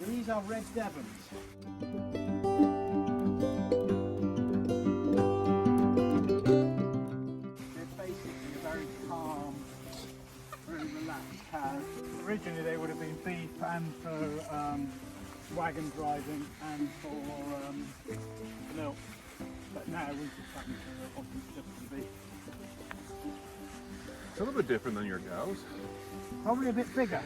These are red Devons. They're basically a very calm, very relaxed cow. Originally they would have been beef and for wagon driving and for milk, but now we just happen to often just for beef. It's a little bit different than your cows. Probably a bit bigger.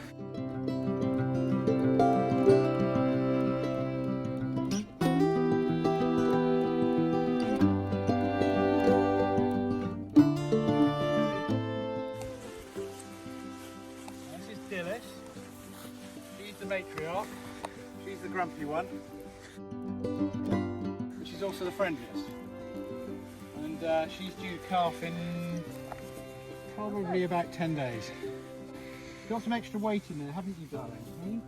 She's the matriarch, she's the grumpy one, and she's also the friendliest. And she's due to calf in probably about 10 days. You've got some extra weight in there, haven't you, darling?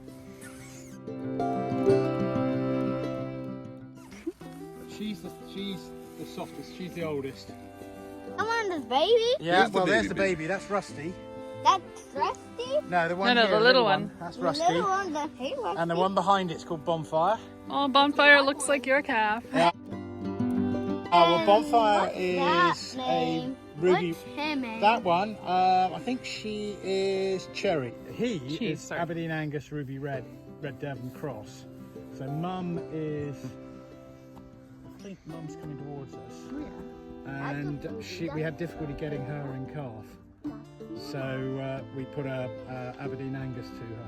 But she's the softest, she's the oldest. I want this baby. Yeah, well, there's the baby, that's Rusty. That's Rusty? No, the one No, here, the little one. That's Rusty. The little one, that's hey, Rusty. And the one behind it's called Bonfire. Oh, Bonfire looks like your calf. Yeah. Well, Bonfire is that name? a ruby. What's her name? That one, I think she is Cherry. Is sorry. Aberdeen Angus Ruby Red Devon Cross. So Mum is, I think Mum's coming towards us. Yeah. And we had difficulty getting her in calf. So we put a Aberdeen Angus to her.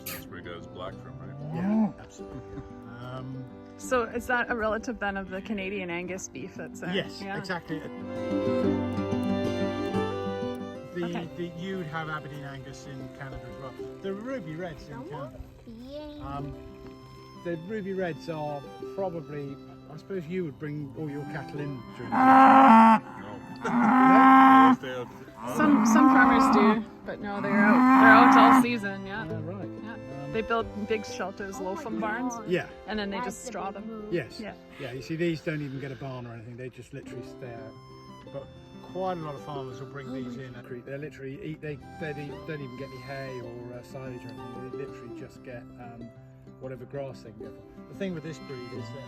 That's where it goes black from, right? Yeah, absolutely. So is that a relative then of the Canadian Angus beef that's there? Yes, Yeah. exactly. You'd have Aberdeen Angus in Canada as well. The Ruby Reds in Canada. The Ruby Reds are probably, I suppose you would bring all your cattle in during the Some farmers do, but no, they're out all season. Yeah. right. Yeah. They build big shelters, loafing barns, Yeah, and then they just straw them. yes. Yeah. You see, these don't even get a barn or anything, they just literally stay out. But quite a lot of farmers will bring these in. They literally eat, they don't even get any hay or silage or anything, they literally just get whatever grass they can get. The thing with this breed is that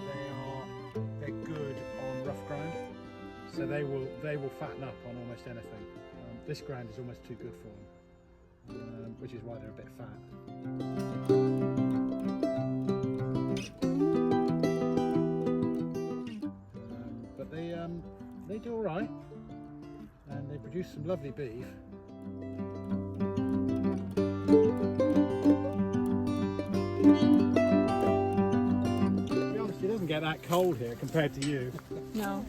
they're good on rough ground, so they will fatten up on almost anything. This ground is almost too good for them, which is why they're a bit fat. But they do all right, and they produce some lovely beef. To be honest, it doesn't get that cold here compared to you. No.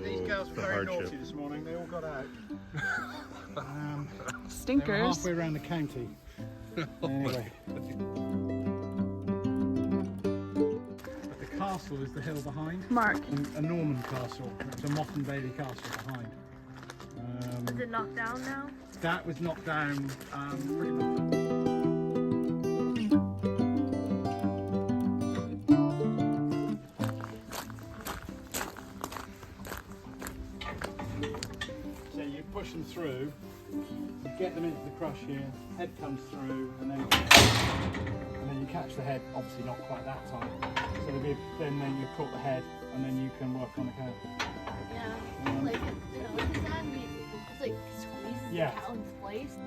These girls were very naughty this morning. They all got out. They were Stinkers. halfway around the county. Anyway. But the castle is the hill behind. Mark. A Norman castle. It's a Motte and Bailey castle behind. Is it knocked down now? That was knocked down pretty much. So you push them through, you get them into the crush here, head comes through, and then you catch the head, obviously not quite that tight. So then you cut the head, and then you can work on the cow. Yeah. Like, it's like squeezes Yeah. the cow into place.